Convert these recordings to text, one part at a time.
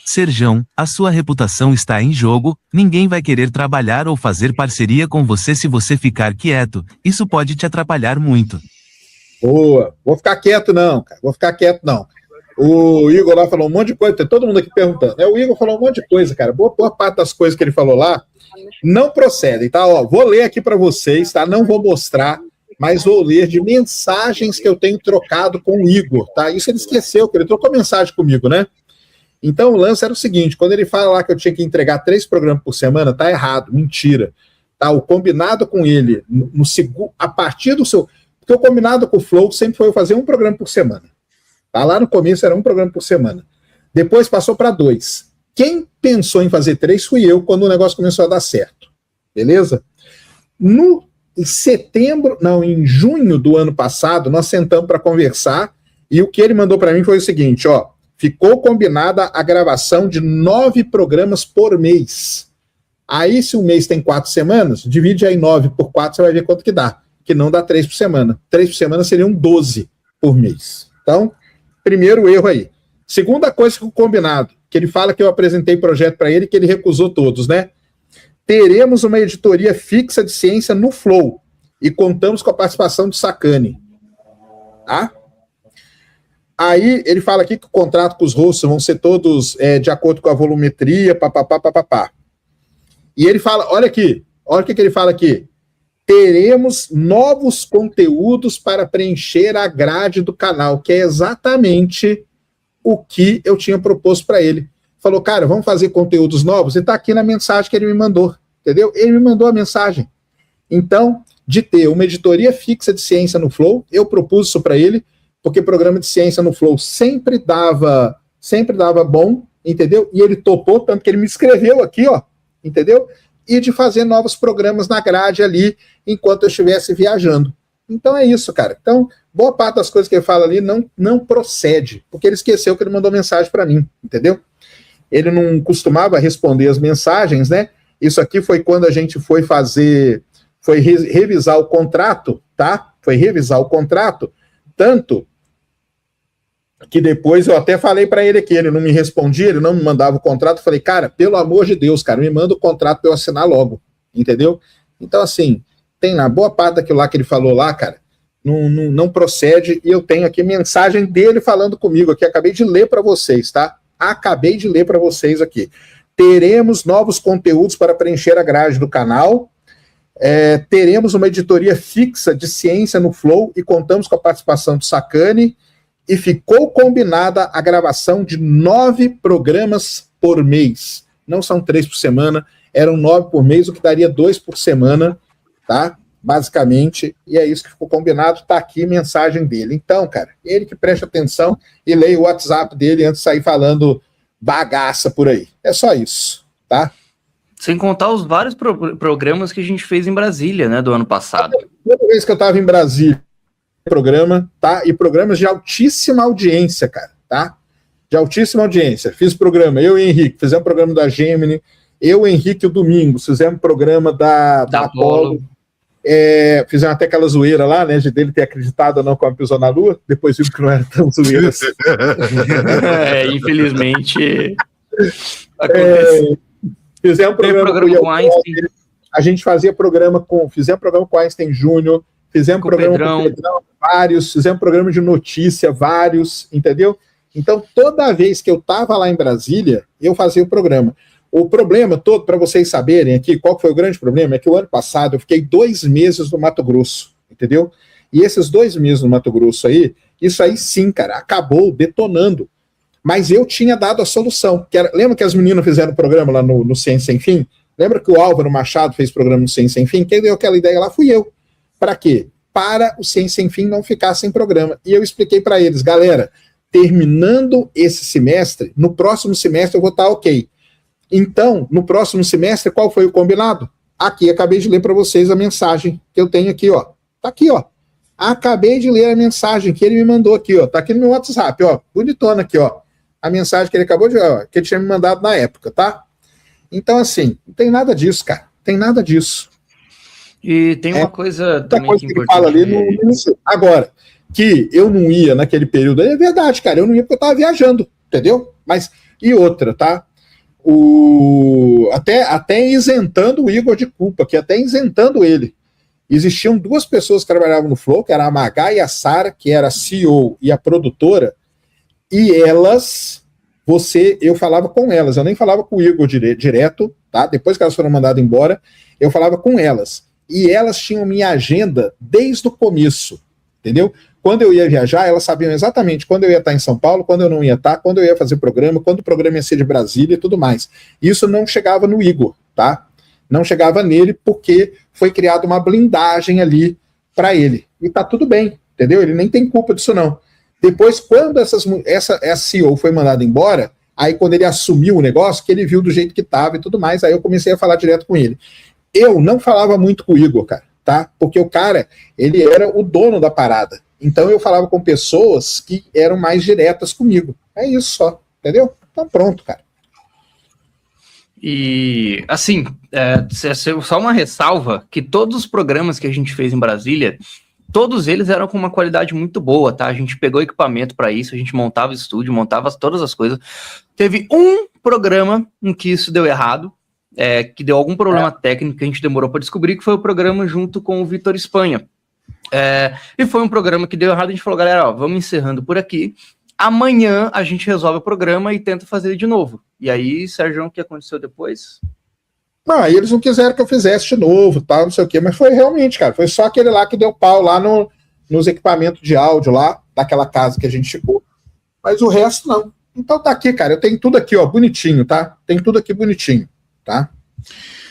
Serjão, a sua reputação está em jogo, ninguém vai querer trabalhar ou fazer parceria com você se você ficar quieto, isso pode te atrapalhar muito. Boa, vou ficar quieto não, cara, vou ficar quieto não. O Igor lá falou um monte de coisa, tem todo mundo aqui perguntando, né? O Igor falou um monte de coisa, cara, boa parte das coisas que ele falou lá não procedem, tá? Ó, vou ler aqui para vocês, tá? Não vou mostrar, mas vou ler de mensagens que eu tenho trocado com o Igor, tá? Isso ele esqueceu, que ele trocou mensagem comigo, né? Então o lance era o seguinte, quando ele fala lá que eu tinha que entregar 3 programas por semana, tá errado, mentira. Tá? O combinado com ele, a partir do seu... Porque o combinado com o Flow sempre foi eu fazer 1 programa por semana. Tá? Lá no começo era 1 programa por semana. Depois passou para 2. Quem pensou em fazer 3 fui eu, quando o negócio começou a dar certo. Beleza? Em junho do ano passado, nós sentamos para conversar e o que ele mandou para mim foi o seguinte, ó, ficou combinada a gravação de 9 programas por mês. Aí, se um mês tem 4 semanas, divide aí 9 por 4, você vai ver quanto que dá. Que não dá 3 por semana. 3 por semana seriam 12 por mês. Então, primeiro erro aí. Segunda coisa que o combinado, que ele fala que eu apresentei projeto para ele, que ele recusou todos, né? Teremos uma editoria fixa de ciência no Flow e contamos com a participação do Sacani. Tá? Aí ele fala aqui que o contrato com os hosts vão ser todos de acordo com a volumetria, papapá. E ele fala, olha aqui, olha o que ele fala aqui. Teremos novos conteúdos para preencher a grade do canal, que é exatamente o que eu tinha proposto para ele. Falou, cara, vamos fazer conteúdos novos? E está aqui na mensagem que ele me mandou, entendeu? Ele me mandou a mensagem. Então, de ter uma editoria fixa de ciência no Flow, eu propus isso para ele, porque programa de ciência no Flow sempre dava bom, entendeu? E ele topou, tanto que ele me escreveu aqui, ó, entendeu? E de fazer novos programas na grade ali, enquanto eu estivesse viajando. Então é isso, cara. Então, boa parte das coisas que ele fala ali não procede, porque ele esqueceu que ele mandou mensagem para mim, entendeu? Ele não costumava responder as mensagens, né? Isso aqui foi quando a gente foi revisar o contrato, tá? Foi revisar o contrato, tanto que depois eu até falei para ele aqui, ele não me respondia, ele não me mandava o contrato, eu falei, cara, pelo amor de Deus, cara, me manda o contrato para eu assinar logo, entendeu? Então, assim, tem na boa parte daquilo lá que ele falou lá, cara, não procede, e eu tenho aqui mensagem dele falando comigo aqui, acabei de ler para vocês, tá? Acabei de ler para vocês aqui. Teremos novos conteúdos para preencher a grade do canal, teremos uma editoria fixa de ciência no Flow e contamos com a participação do Sacani, e ficou combinada a gravação de 9 programas por mês. Não são 3 por semana, eram 9 por mês, o que daria 2 por semana, tá? Basicamente, e é isso que ficou combinado, tá aqui a mensagem dele. Então, cara, ele que preste atenção e leia o WhatsApp dele antes de sair falando bagaça por aí. É só isso, tá? Sem contar os vários programas que a gente fez em Brasília, né, do ano passado. Toda vez que eu tava em Brasília, programa, tá? E programas de altíssima audiência, cara, tá? De altíssima audiência. Fiz programa, eu e o Henrique, fizemos programa da Gemini, eu, o Henrique e o Domingos, fizemos programa da Apollo. Fizemos até aquela zoeira lá, né, de dele ter acreditado ou não como pisou na Lua, depois viu que não era tão zoeira assim. Infelizmente fizemos programa com Einstein. A gente fizemos programa com o Einstein Júnior, fizemos programa com o Pedrão, vários, fizemos programa de notícia, vários, entendeu? Então, toda vez que eu estava lá em Brasília, eu fazia o programa. O problema todo, para vocês saberem aqui, qual foi o grande problema, é que o ano passado eu fiquei 2 meses no Mato Grosso, entendeu? E esses 2 meses no Mato Grosso aí, isso aí sim, cara, acabou detonando. Mas eu tinha dado a solução. Lembra que as meninas fizeram programa lá no Ciência Sem Fim? Lembra que o Álvaro Machado fez programa no Ciência Sem Fim? Quem deu aquela ideia lá fui eu. Para quê? Para o Ciência Sem Fim não ficar sem programa. E eu expliquei para eles, galera, terminando esse semestre, no próximo semestre eu vou estar ok. Então, no próximo semestre, qual foi o combinado? Aqui, acabei de ler para vocês a mensagem que eu tenho aqui, ó. Tá aqui, ó. Acabei de ler a mensagem que ele me mandou aqui, ó. Tá aqui no meu WhatsApp, ó. Bonitona aqui, ó. A mensagem que ele acabou de... Ó, que ele tinha me mandado na época, tá? Então, assim, não tem nada disso, cara. Não tem nada disso. E tem uma coisa também que ele fala ali no agora, que eu não ia naquele período, é verdade, cara, eu não ia porque eu tava viajando, entendeu? Mas E outra, tá? Até isentando o Igor de culpa, que até isentando ele. Existiam duas pessoas que trabalhavam no Flow, que era a Magá e a Sara, que era a CEO e a produtora, e elas, eu falava com elas, eu nem falava com o Igor direto, tá? Depois que elas foram mandadas embora, eu falava com elas. E elas tinham minha agenda desde o começo, entendeu? Quando eu ia viajar, elas sabiam exatamente quando eu ia estar em São Paulo, quando eu não ia estar, quando eu ia fazer programa, quando o programa ia ser de Brasília e tudo mais. Isso não chegava no Igor, tá? Não chegava nele porque foi criada uma blindagem ali para ele. E tá tudo bem, entendeu? Ele nem tem culpa disso não. Depois, quando essa CEO foi mandada embora, aí quando ele assumiu o negócio, que ele viu do jeito que estava e tudo mais, aí eu comecei a falar direto com ele. Eu não falava muito com o Igor, cara, tá? Porque o cara, ele era o dono da parada. Então eu falava com pessoas que eram mais diretas comigo. É isso só, entendeu? Então pronto, cara. E, assim, só uma ressalva, que todos os programas que a gente fez em Brasília, todos eles eram com uma qualidade muito boa, tá? A gente pegou equipamento para isso, a gente montava estúdio, montava todas as coisas. Teve um programa em que isso deu errado, que deu algum problema técnico que a gente demorou para descobrir, que foi o programa junto com o Vitor Espanha. E foi um programa que deu errado, a gente falou, galera, ó, vamos encerrando por aqui. Amanhã a gente resolve o programa e tenta fazer ele de novo. E aí, Sérgio, o que aconteceu depois? Não, aí eles não quiseram que eu fizesse de novo, tal, não sei o quê, mas foi realmente, cara, foi só aquele lá que deu pau lá nos equipamentos de áudio lá, daquela casa que a gente ficou, mas o resto não. Então tá aqui, cara, eu tenho tudo aqui, ó, bonitinho, tá? Tem tudo aqui bonitinho, tá?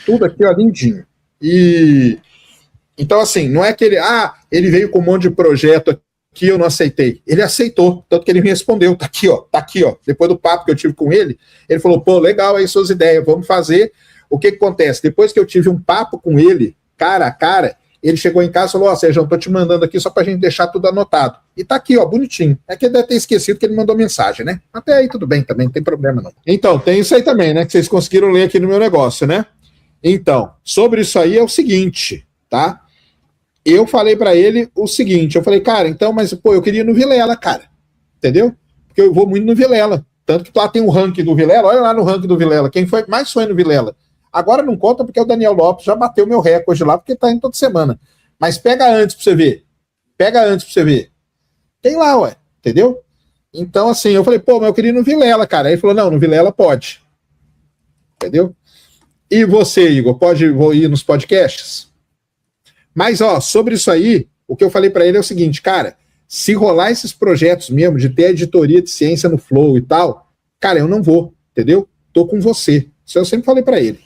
Tudo aqui, ó, lindinho. E... Então, assim, não é que ele veio com um monte de projeto aqui, que eu não aceitei. Ele aceitou, tanto que ele me respondeu, tá aqui, ó. Depois do papo que eu tive com ele, ele falou, pô, legal aí suas ideias, vamos fazer. O que acontece? Depois que eu tive um papo com ele, cara a cara, ele chegou em casa e falou, Sérgio, eu tô te mandando aqui só pra gente deixar tudo anotado. E tá aqui, ó, bonitinho. É que ele deve ter esquecido que ele mandou mensagem, né? Até aí tudo bem também, não tem problema não. Então, tem isso aí também, né, que vocês conseguiram ler aqui no meu negócio, né? Então, sobre isso aí é o seguinte, tá? Eu falei pra ele o seguinte, eu falei, cara, então, mas, pô, eu queria ir no Vilela, cara, entendeu? Porque eu vou muito no Vilela, tanto que lá tem um ranking do Vilela, olha lá no ranking do Vilela, quem mais foi no Vilela? Agora não conta porque o Daniel Lopes já bateu meu recorde lá, porque tá indo toda semana, mas pega antes pra você ver, tem lá, ué, entendeu? Então, assim, eu falei, pô, mas eu queria ir no Vilela, cara, aí ele falou, não, no Vilela pode, entendeu? E você, Igor, vou ir nos podcasts? Mas, ó, sobre isso aí, o que eu falei para ele é o seguinte, cara, se rolar esses projetos mesmo, de ter editoria de ciência no Flow e tal, cara, eu não vou, entendeu? Tô com você. Isso eu sempre falei para ele.